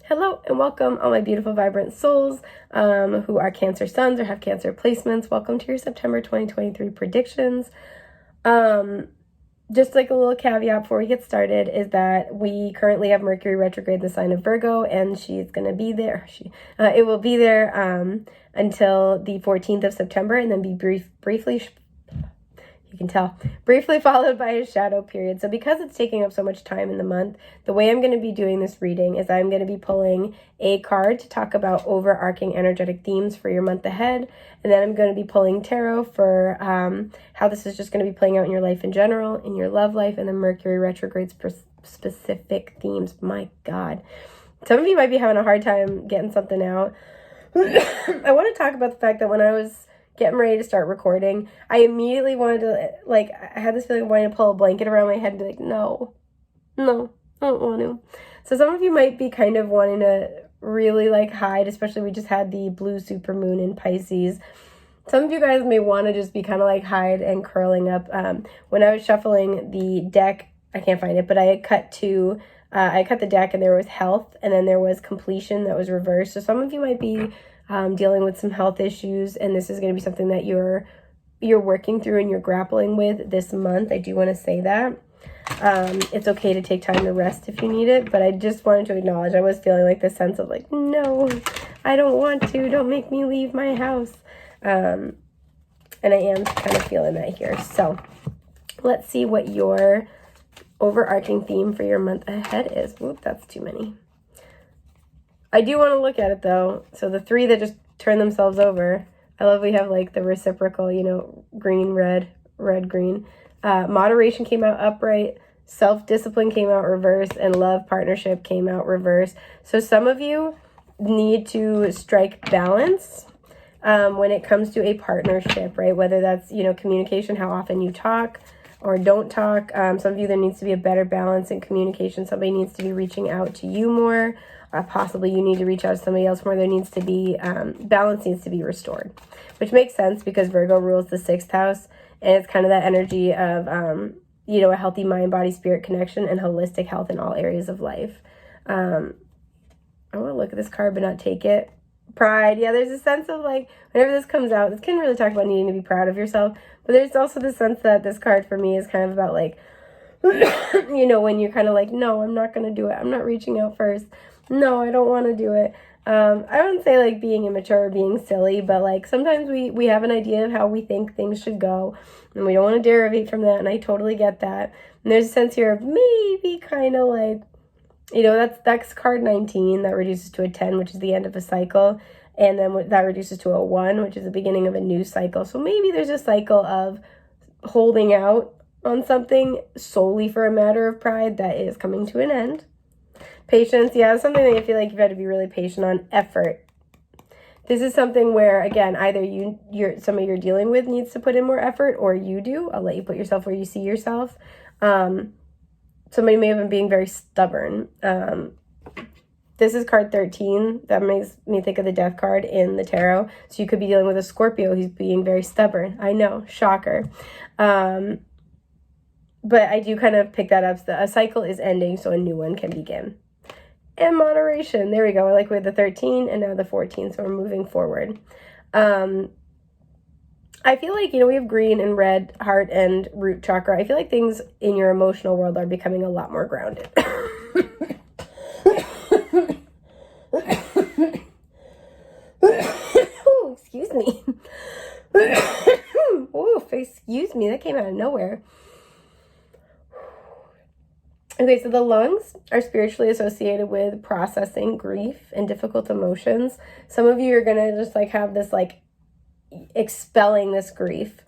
Hello and welcome, all my beautiful, vibrant souls who are Cancer suns or have Cancer placements. Welcome to your September 2023 predictions. Just like a little caveat before we get started is that we currently have Mercury retrograde in the sign of Virgo, and she's going to be there. It will be there until the 14th of September, and then be briefly followed by a shadow period. So because it's taking up so much time in the month, the way I'm going to be doing this reading is I'm going to be pulling a card to talk about overarching energetic themes for your month ahead. And then I'm going to be pulling tarot for how this is just going to be playing out in your life in general, in your love life, and the Mercury retrograde specific themes. My God. Some of you might be having a hard time getting something out. I want to talk about the fact that when I was getting ready to start recording, I immediately wanted to, I had this feeling of wanting to pull a blanket around my head and be like, no, I don't want to. So some of you might be kind of wanting to really hide, especially we just had the blue supermoon in Pisces. Some of you guys may want to just be kind of hide and curling up. When I was shuffling the deck, I can't find it, but I had cut the deck and there was health, and then there was completion that was reversed. So some of you might be dealing with some health issues, and this is going to be something that you're working through and you're grappling with this month. I do want to say that. It's okay to take time to rest if you need it, but I just wanted to acknowledge I was feeling this sense of no, I don't want to, don't make me leave my house. And I am kind of feeling that here. So let's see what your overarching theme for your month ahead is. Whoop, that's too many. I do want to look at it though. So the three that just turn themselves over, I love we have the reciprocal, green, red, red, green. Moderation came out upright, self-discipline came out reverse, and love partnership came out reverse. So some of you need to strike balance when it comes to a partnership, right? Whether that's, communication, how often you talk or don't talk. Some of you, there needs to be a better balance in communication. Somebody needs to be reaching out to you more. Possibly you need to reach out to somebody else more. There needs to be, balance needs to be restored, which makes sense because Virgo rules the 6th house, and it's kind of that energy of, a healthy mind, body, spirit connection and holistic health in all areas of life. I want to look at this card but not take it. Pride. Yeah, there's a sense of whenever this comes out, this can really talk about needing to be proud of yourself, but there's also the sense that this card for me is kind of about when you're kind of no, I'm not going to do it. I'm not reaching out first. No, I don't want to do it. I wouldn't say being immature or being silly, but sometimes we have an idea of how we think things should go, and we don't want to derivate from that, and I totally get that. And there's a sense here of maybe kind of that's card 19, that reduces to a 10, which is the end of a cycle, and then that reduces to a 1, which is the beginning of a new cycle. So maybe there's a cycle of holding out on something solely for a matter of pride that is coming to an end. Patience, yeah, something that you feel you've had to be really patient on. Effort. This is something where, again, either somebody you're dealing with needs to put in more effort, or you do. I'll let you put yourself where you see yourself. Somebody may have been being very stubborn. This is card 13. That makes me think of the death card in the tarot. So you could be dealing with a Scorpio who's being very stubborn. I know, shocker. But I do kind of pick that up. So a cycle is ending, so a new one can begin. And moderation. There we go. I with the 13 and now the 14. So we're moving forward. I feel we have green and red, heart and root chakra. I feel things in your emotional world are becoming a lot more grounded. Oh, excuse me. Oh, excuse me. That came out of nowhere. Okay, so the lungs are spiritually associated with processing grief and difficult emotions. Some of you are going to just have this expelling this grief.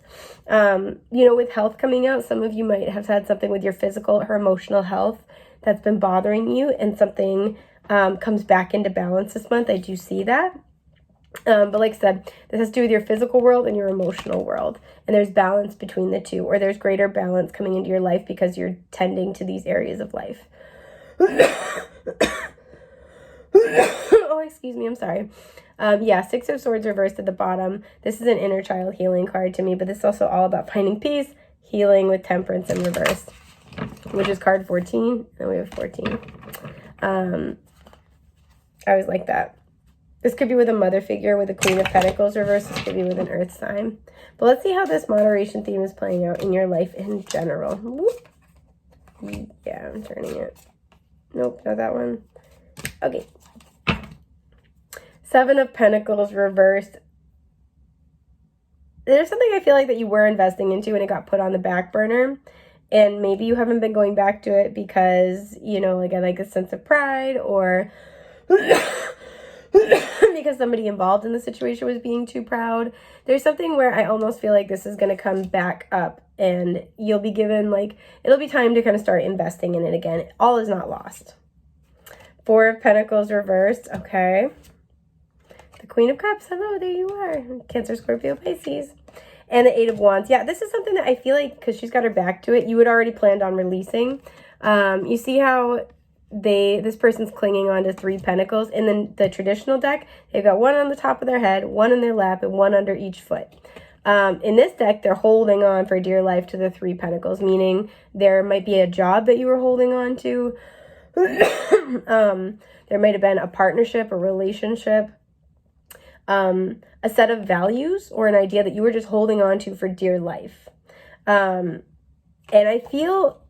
With health coming out, some of you might have had something with your physical or emotional health that's been bothering you, and something comes back into balance this month. I do see that. But like I said, this has to do with your physical world and your emotional world. And there's balance between the two, or there's greater balance coming into your life because you're tending to these areas of life. Oh, excuse me. I'm sorry. Yeah, 6 of Swords reversed at the bottom. This is an inner child healing card to me, but this is also all about finding peace, healing with temperance in reverse, which is card 14. And we have 14. I always like that. This could be with a mother figure, with a Queen of Pentacles reversed. This could be with an earth sign. But let's see how this moderation theme is playing out in your life in general. Whoop. Yeah, I'm turning it. Nope, not that one. Okay. Seven of Pentacles reversed. There's something I feel like that you were investing into and it got put on the back burner. And maybe you haven't been going back to it because, you know, again, like a sense of pride or because somebody involved in the situation was being too proud. There's something where I almost feel like this is going to come back up and you'll be given, like, it'll be time to kind of start investing in it again. All is not lost. Four of Pentacles reversed. Okay. The Queen of Cups. Hello, there you are. Cancer, Scorpio, Pisces. And the Eight of Wands. Yeah, this is something that I feel like, because she's got her back to it, you had already planned on releasing. You see how this person's clinging on to Three Pentacles. In the traditional deck, they've got one on the top of their head, one in their lap, and one under each foot. In this deck, they're holding on for dear life to the Three Pentacles, meaning there might be a job that you were holding on to. There might have been a partnership, a relationship, a set of values, or an idea that you were just holding on to for dear life. And I feel,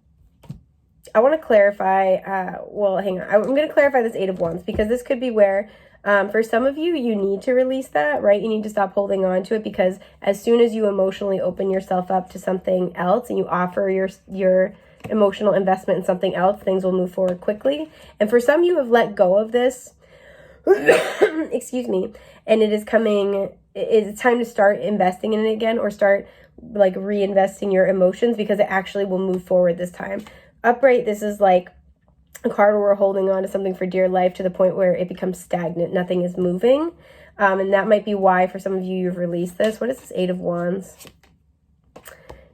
I want to clarify, well, hang on. I'm going to clarify this Eight of Wands because this could be where, for some of you, you need to release that, right? You need to stop holding on to it because as soon as you emotionally open yourself up to something else and you offer your emotional investment in something else, things will move forward quickly. And for some, you have let go of this, excuse me, and it is coming, it's time to start investing in it again or start like reinvesting your emotions because it actually will move forward this time. Upright, this is like a card where we're holding on to something for dear life to the point where it becomes stagnant. Nothing is moving. And that might be why for some of you, you've released this. What is this Eight of Wands?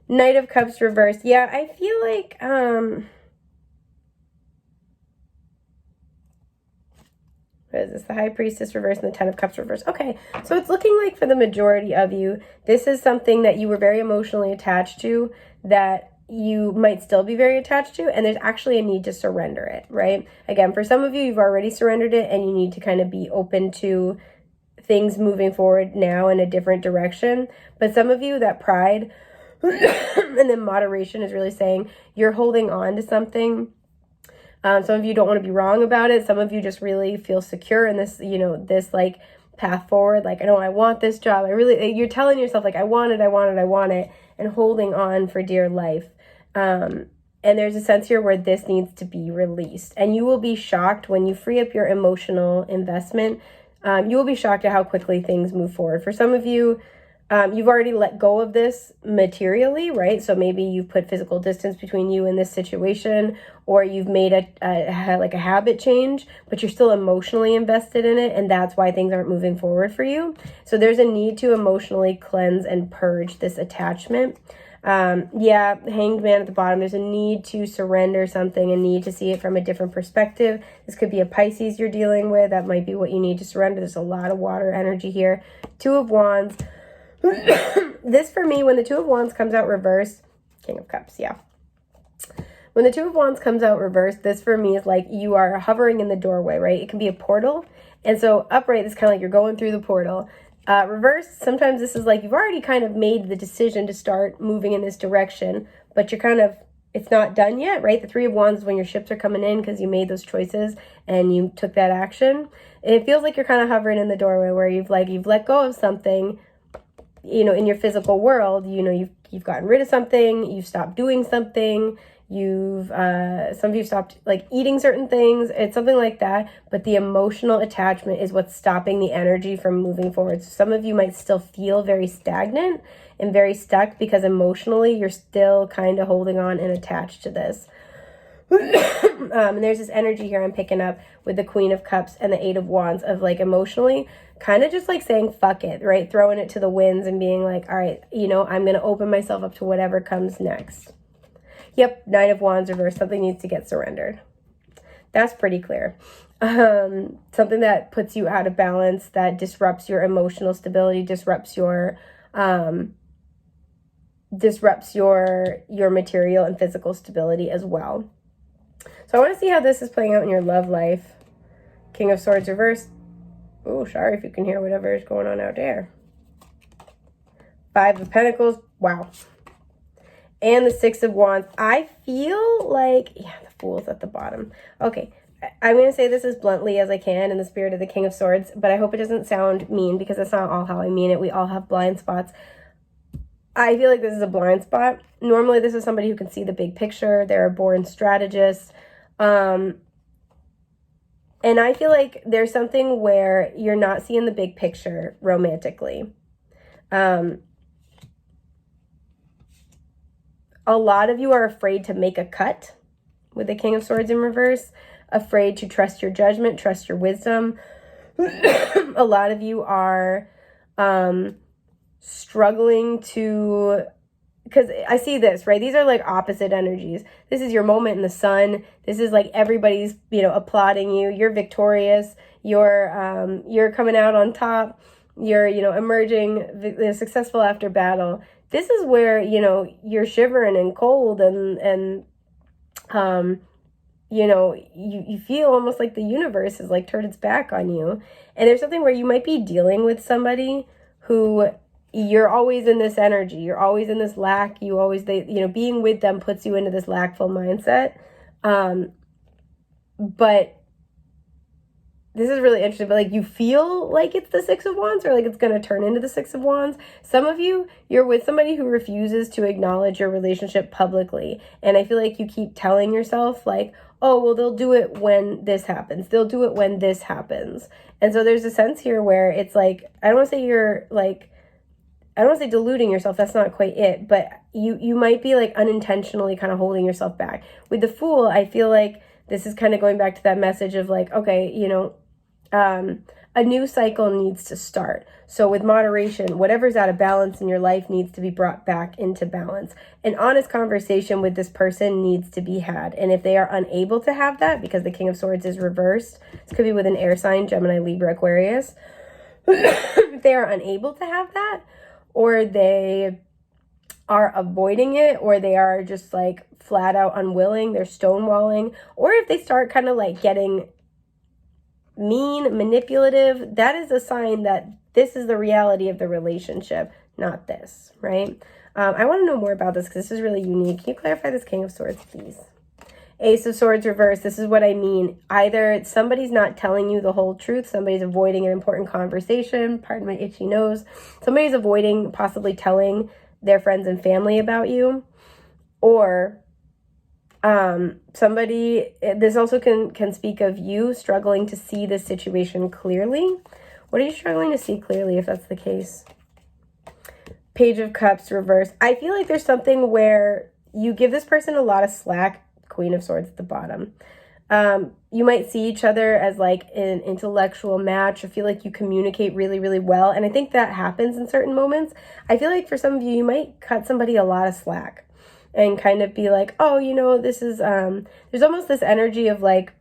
Knight of Cups reversed. Yeah, I feel like, what is this? The High Priestess reversed and the Ten of Cups reversed. Okay, so it's looking like for the majority of you, this is something that you were very emotionally attached to that you might still be very attached to, and there's actually a need to surrender it, right? Again, for some of you, you've already surrendered it, and you need to kind of be open to things moving forward now in a different direction. But some of you, that pride and then moderation is really saying you're holding on to something. Some of you don't want to be wrong about it. Some of you just really feel secure in this, you know, this like path forward. Like, I know I want this job. You're telling yourself like, I want it, and holding on for dear life. And there's a sense here where this needs to be released. And you will be shocked when you free up your emotional investment. You will be shocked at how quickly things move forward. For some of you, you've already let go of this materially, right? So maybe you've put physical distance between you and this situation, or you've made a habit change, but you're still emotionally invested in it, and that's why things aren't moving forward for you. So there's a need to emotionally cleanse and purge this attachment. Yeah, Hanged Man at the bottom. There's a need to surrender something, a need to see it from a different perspective. This could be a Pisces you're dealing with. That might be what you need to surrender. There's a lot of water energy here. Two of Wands. This for me, when the Two of Wands comes out reversed, King of Cups, yeah. When the Two of Wands comes out reversed, this for me is like you are hovering in the doorway, right? It can be a portal. And so upright is kind of like you're going through the portal. Reversed, sometimes this is like you've already kind of made the decision to start moving in this direction, but you're kind of, it's not done yet, right? The Three of Wands is when your ships are coming in because you made those choices and you took that action. And it feels like you're kind of hovering in the doorway where you've let go of something, you know, in your physical world. You know, you've gotten rid of something, you've stopped doing something, some of you stopped like eating certain things. It's something like that, but the emotional attachment is what's stopping the energy from moving forward. So some of you might still feel very stagnant and very stuck because emotionally you're still kind of holding on and attached to this. And there's this energy here I'm picking up with the Queen of Cups and the Eight of Wands of like emotionally kind of just like saying fuck it, right? Throwing it to the winds and being like, all right, you know, I'm going to open myself up to whatever comes next. Yep, Nine of Wands reversed. Something needs to get surrendered. That's pretty clear. Something that puts you out of balance, that disrupts your emotional stability, disrupts your material and physical stability as well. So I want to see how this is playing out in your love life. King of Swords reversed. Oh, sorry if you can hear whatever is going on out there. Five of Pentacles. Wow. And the Six of Wands. I feel like, yeah, the Fool's at the bottom. Okay, I'm going to say this as bluntly as I can in the spirit of the King of Swords, but I hope it doesn't sound mean because that's not all how I mean it. We all have blind spots. I feel like this is a blind spot. Normally, this is somebody who can see the big picture. They're a born strategist. And I feel like there's something where you're not seeing the big picture romantically. A lot of you are afraid to make a cut with the King of Swords in reverse, afraid to trust your judgment, trust your wisdom. A lot of you are struggling to, because I see this, right? These are like opposite energies. This is your moment in the sun. This is like everybody's, applauding you. You're victorious. You're coming out on top. You're, emerging successful after battle. This is where, you're shivering and cold and you feel almost like the universe has like turned its back on you. And there's something where you might be dealing with somebody who you're always in this energy. You're always in this lack. Being with them puts you into this lackful mindset. But this is really interesting, but like you feel like it's the Six of Wands or like it's going to turn into the Six of Wands. Some of you, you're with somebody who refuses to acknowledge your relationship publicly. And I feel like you keep telling yourself like, oh, well, they'll do it when this happens. They'll do it when this happens. And so there's a sense here where it's like, I don't want to say deluding yourself. That's not quite it. But you might be like unintentionally kind of holding yourself back. With the Fool, I feel like this is kind of going back to that message of like, okay, a new cycle needs to start. So with moderation, whatever's out of balance in your life needs to be brought back into balance. An honest conversation with this person needs to be had. And if they are unable to have that, because the King of Swords is reversed, this could be with an air sign, Gemini, Libra, Aquarius. If they are unable to have that, or they are avoiding it, or they are just like flat out unwilling, they're stonewalling, or if they start kind of like getting mean, manipulative, that is a sign that this is the reality of the relationship, not this, right? I want to know more about this because this is really unique. Can you clarify this King of Swords, please? Ace of Swords reverse. This is what I mean. Either somebody's not telling you the whole truth, somebody's avoiding an important conversation, pardon my itchy nose, somebody's avoiding possibly telling their friends and family about you, or somebody, this also can speak of you struggling to see this situation clearly. What are you struggling to see clearly if that's the case? Page of Cups reverse. I feel like there's something where you give this person a lot of slack, Queen of Swords at the bottom. You might see each other as like an intellectual match. I feel like you communicate really, really well. And I think that happens in certain moments. I feel like for some of you, you might cut somebody a lot of slack and kind of be like, oh, this is, there's almost this energy of like,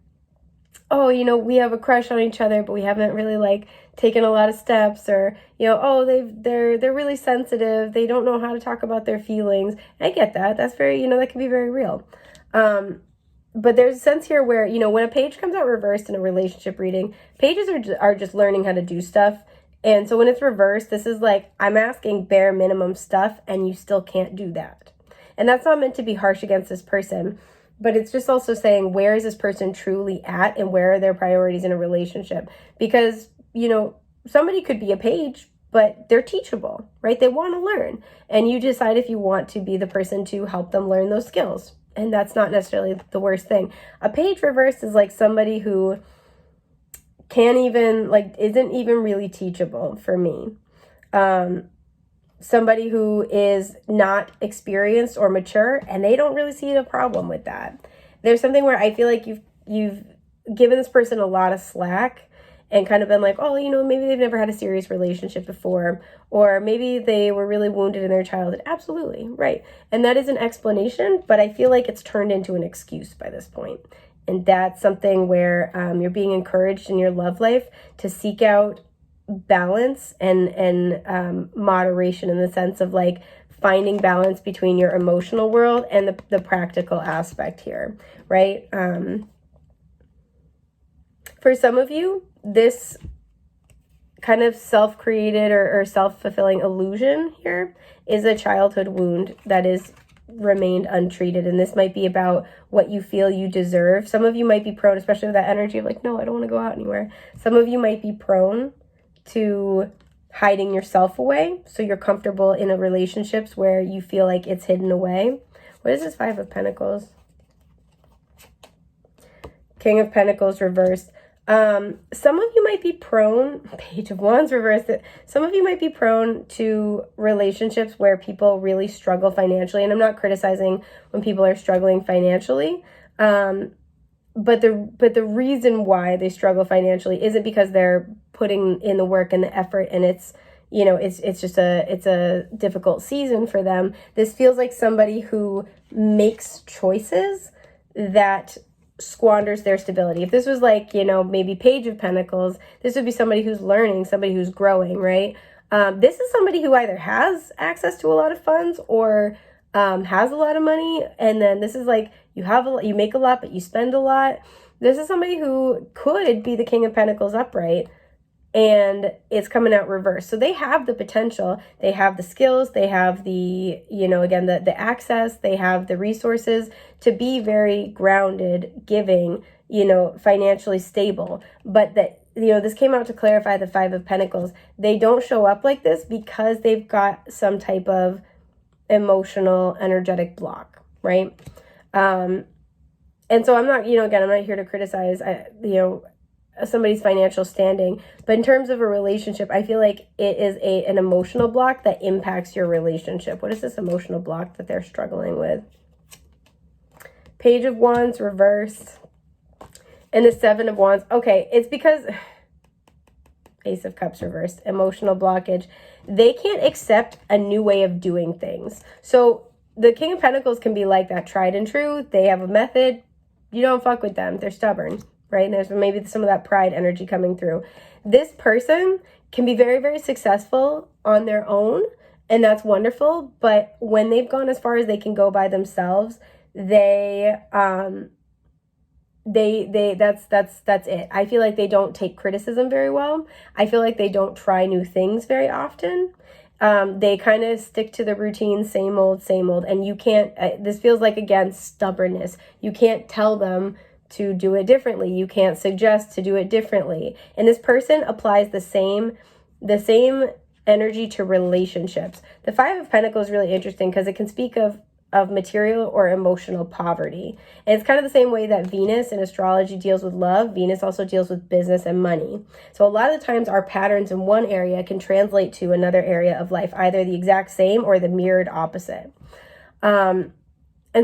oh, we have a crush on each other, but we haven't really like taken a lot of steps, or, oh, they're really sensitive. They don't know how to talk about their feelings. I get that. That's very, that can be very real. But there's a sense here where, when a page comes out reversed in a relationship reading, pages are just learning how to do stuff. And so when it's reversed, this is like, I'm asking bare minimum stuff and you still can't do that. And that's not meant to be harsh against this person, but it's just also saying, where is this person truly at and where are their priorities in a relationship? Because, somebody could be a page, but they're teachable, right? They want to learn. And you decide if you want to be the person to help them learn those skills. And that's not necessarily the worst thing. A page reverse is like somebody who isn't even really teachable for me. Somebody who is not experienced or mature, and they don't really see a problem with that. There's something where I feel like you've given this person a lot of slack and kind of been like, oh, maybe they've never had a serious relationship before, or maybe they were really wounded in their childhood. Absolutely, right. And that is an explanation, but I feel like it's turned into an excuse by this point. And that's something where you're being encouraged in your love life to seek out balance and moderation, in the sense of like finding balance between your emotional world and the practical aspect here, right? For some of you, this kind of self-created or self-fulfilling illusion here is a childhood wound that is remained untreated, and this might be about what you feel you deserve. Some of you might be prone, especially with that energy of like, no, I don't want to go out anywhere. Some of you might be prone to hiding yourself away, so you're comfortable in a relationships where you feel like it's hidden away. What is this Five of Pentacles? King of Pentacles reversed. Some of you might be prone, Page of Wands reversed, some of you might be prone to relationships where people really struggle financially. And I'm not criticizing when people are struggling financially. But the reason why they struggle financially isn't because they're putting in the work and the effort, and it's just a difficult season for them. This feels like somebody who makes choices that squanders their stability. If this was like, maybe Page of Pentacles, this would be somebody who's learning, somebody who's growing, right? This is somebody who either has access to a lot of funds or has a lot of money, and then this is like you make a lot but you spend a lot. This is somebody who could be the King of Pentacles upright, and it's coming out reverse. So they have the potential, they have the skills, they have the, again, the access, they have the resources to be very grounded, giving, financially stable. But that, this came out to clarify the Five of Pentacles. They don't show up like this because they've got some type of emotional, energetic block, right? And so I'm not, again, I'm not here to criticize, somebody's financial standing, but in terms of a relationship, I feel like it is an emotional block that impacts your relationship. What is this emotional block that they're struggling with? Page of Wands reversed, and the Seven of Wands. Okay, it's because Ace of Cups reversed, emotional blockage. They can't accept a new way of doing things. So the King of Pentacles can be like that, tried and true. They have a method. You don't fuck with them. They're stubborn, right? And there's maybe some of that pride energy coming through. This person can be very, very successful on their own, and that's wonderful. But when they've gone as far as they can go by themselves, that's it. I feel like they don't take criticism very well. I feel like they don't try new things very often. They kind of stick to the routine, same old, and you can't, this feels like, again, stubbornness. You can't tell them to do it differently. You can't suggest to do it differently. And this person applies the same energy to relationships. The Five of Pentacles is really interesting because it can speak of material or emotional poverty. And it's kind of the same way that Venus in astrology deals with love. Venus also deals with business and money. So a lot of the times our patterns in one area can translate to another area of life, either the exact same or the mirrored opposite. And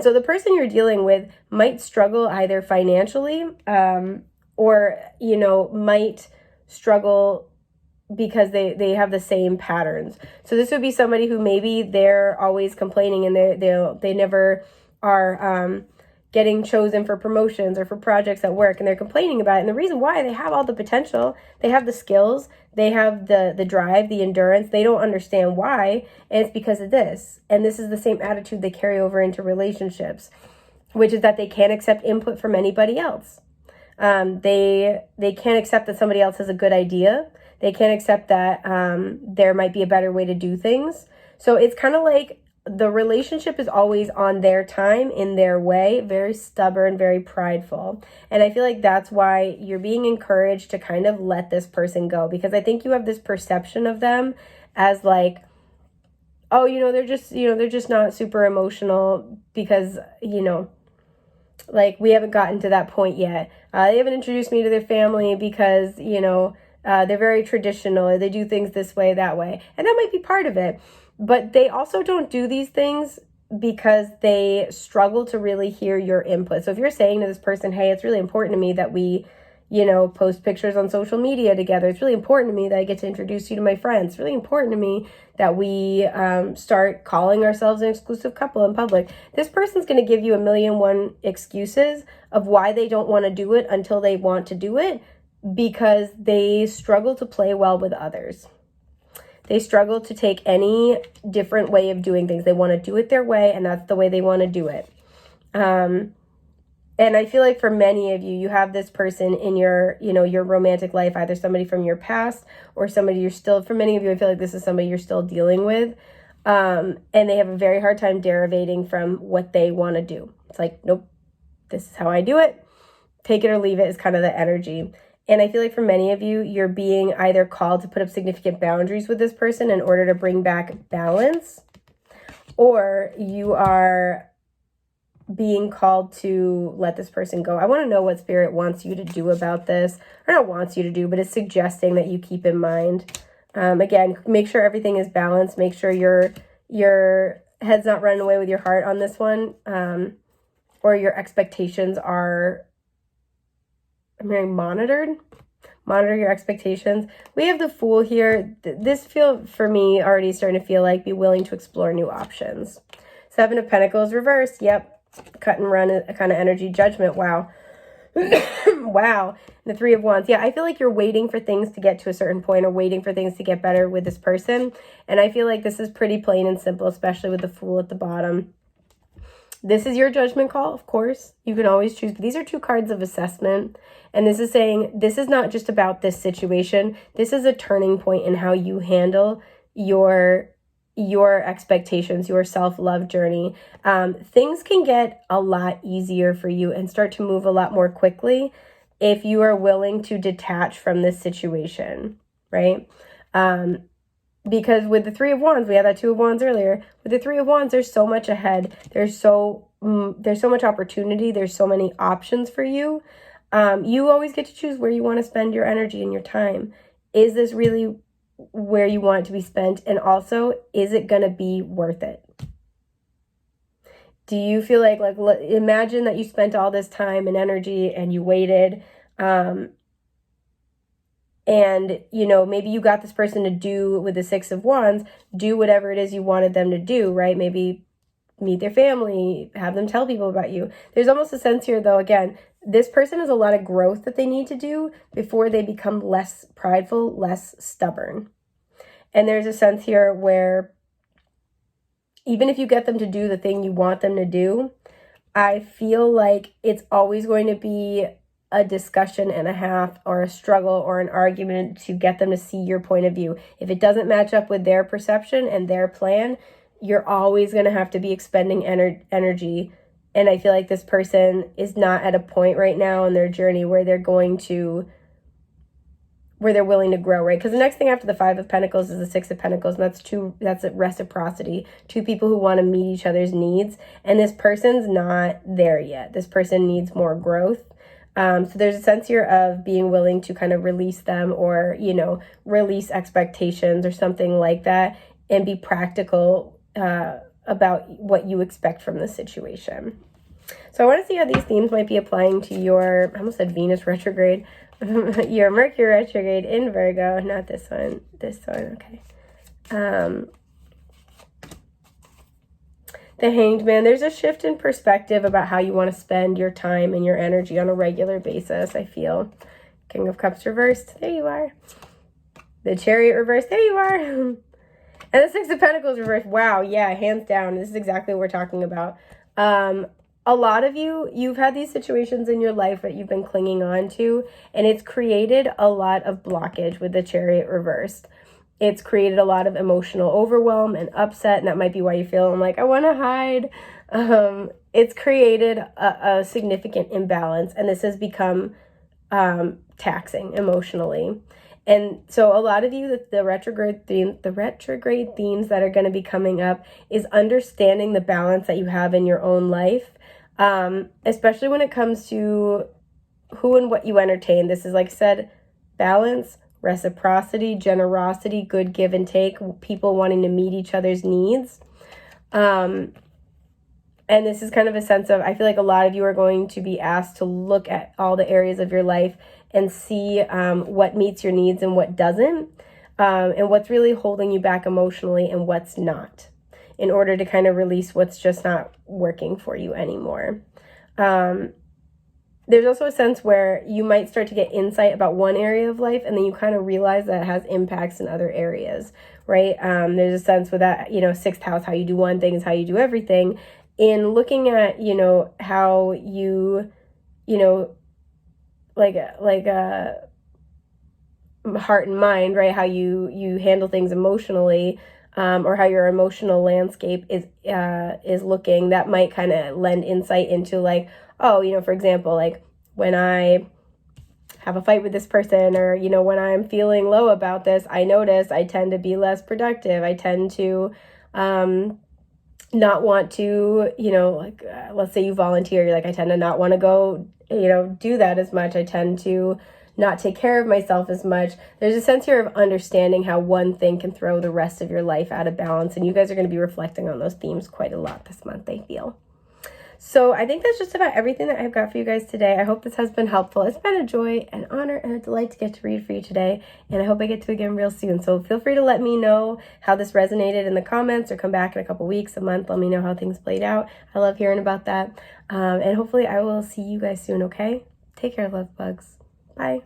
so the person you're dealing with might struggle either financially or, might struggle because they have the same patterns. So this would be somebody who maybe they're always complaining and they never are getting chosen for promotions or for projects at work, and they're complaining about it. And the reason why, they have all the potential, they have the skills, they have the drive, the endurance. They don't understand why, and it's because of this. And this is the same attitude they carry over into relationships, which is that they can't accept input from anybody else. They can't accept that somebody else has a good idea. They can't accept that there might be a better way to do things. So it's kind of like the relationship is always on their time, in their way, very stubborn, very prideful. And I feel like that's why you're being encouraged to kind of let this person go, because I think you have this perception of them as like, oh, they're just not super emotional because, like, we haven't gotten to that point yet. They haven't introduced me to their family because, they're very traditional, or they do things this way, that way. And that might be part of it. But they also don't do these things because they struggle to really hear your input. So if you're saying to this person, hey, it's really important to me that we, post pictures on social media together. It's really important to me that I get to introduce you to my friends. It's really important to me that we start calling ourselves an exclusive couple in public. This person's going to give you 1,000,001 excuses of why they don't want to do it until they want to do it, because they struggle to play well with others. They struggle to take any different way of doing things. They want to do it their way, and that's the way they want to do it. And And I feel like for many of you, you have this person in your, your romantic life, either somebody from your past or somebody you're still, for many of you, I feel like this is somebody you're still dealing with. And they have a very hard time derivating from what they want to do. It's like, nope, this is how I do it. Take it or leave it is kind of the energy. And I feel like for many of you, you're being either called to put up significant boundaries with this person in order to bring back balance, or you are being called to let this person go. I want to know what Spirit wants you to do about this, or not wants you to do, but is suggesting that you keep in mind. Again, make sure everything is balanced. Make sure your head's not running away with your heart on this one, or your expectations are, I'm hearing monitored. Monitor your expectations. We have the Fool here. This feel for me already starting to feel like be willing to explore new options. Seven of Pentacles reversed. Yep. Cut and run kind of energy. Judgment. Wow. Wow. The Three of Wands. Yeah, I feel like you're waiting for things to get to a certain point or waiting for things to get better with this person. And I feel like this is pretty plain and simple, especially with the Fool at the bottom. This is your judgment call, of course. You can always choose. But these are two cards of assessment. And this is saying this is not just about this situation. This is a turning point in how you handle your expectations, your self-love journey. Things can get a lot easier for you and start to move a lot more quickly if you are willing to detach from this situation, right? Because with the Three of Wands, we had that Two of Wands earlier. With the Three of Wands, there's so much ahead. There's so much opportunity. There's so many options for you. You always get to choose where you want to spend your energy and your time. Is this really where you want it to be spent? And also, is it going to be worth it? Do you feel like imagine that you spent all this time and energy and you waited, and maybe you got this person to do with the Six of Wands, do whatever it is you wanted them to do, right? Maybe meet their family, have them tell people about you. There's almost a sense here, though, again, this person has a lot of growth that they need to do before they become less prideful, less stubborn. And there's a sense here where even if you get them to do the thing you want them to do, I feel like it's always going to be a discussion and a half or a struggle or an argument to get them to see your point of view. If it doesn't match up with their perception and their plan, you're always going to have to be expending energy. And I feel like this person is not at a point right now in their journey where they're willing to grow, right? Because the next thing after the Five of Pentacles is the Six of Pentacles, and that's reciprocity. Two people who want to meet each other's needs, and this person's not there yet. This person needs more growth. So there's a sense here of being willing to kind of release them or, release expectations or something like that and be practical about what you expect from the situation. So I want to see how these themes might be applying to your, I almost said Venus retrograde, your Mercury retrograde in Virgo, not this one, okay. The Hanged Man, there's a shift in perspective about how you want to spend your time and your energy on a regular basis, I feel. King of Cups reversed, there you are. The Chariot reversed, there you are. And the Six of Pentacles reversed, wow, yeah, hands down, this is exactly what we're talking about. A lot of you've had these situations in your life that you've been clinging on to, and it's created a lot of blockage with the Chariot reversed. It's created a lot of emotional overwhelm and upset, and that might be why you feel like, I want to hide. It's created a significant imbalance, and this has become taxing emotionally. And so a lot of you, the retrograde themes that are going to be coming up is understanding the balance that you have in your own life, especially when it comes to who and what you entertain. This is, like I said, balance, reciprocity, generosity, good give and take, people wanting to meet each other's needs. And this is kind of a sense of, I feel like a lot of you are going to be asked to look at all the areas of your life and see what meets your needs and what doesn't, and what's really holding you back emotionally and what's not, in order to kind of release what's just not working for you anymore. There's also a sense where you might start to get insight about one area of life, and then you kind of realize that it has impacts in other areas, right? There's a sense with that, sixth house, how you do one thing is how you do everything. In looking at, how you you know, like a heart and mind, right? How you handle things emotionally, or how your emotional landscape is looking. That might kind of lend insight into like, oh, for example, like when I have a fight with this person, or when I'm feeling low about this, I notice I tend to be less productive. I tend to not want to, like let's say you volunteer, you're like, I tend to not want to go, do that as much. I tend to not take care of myself as much. There's a sense here of understanding how one thing can throw the rest of your life out of balance, and you guys are going to be reflecting on those themes quite a lot this month, I feel. So I think that's just about everything that I've got for you guys today. I hope this has been helpful. It's been a joy, an honor, and a delight to get to read for you today, and I hope I get to again real soon. So feel free to let me know how this resonated in the comments, or come back in a couple weeks, a month. Let me know how things played out. I love hearing about that, and hopefully I will see you guys soon, okay? Take care, love bugs. Bye.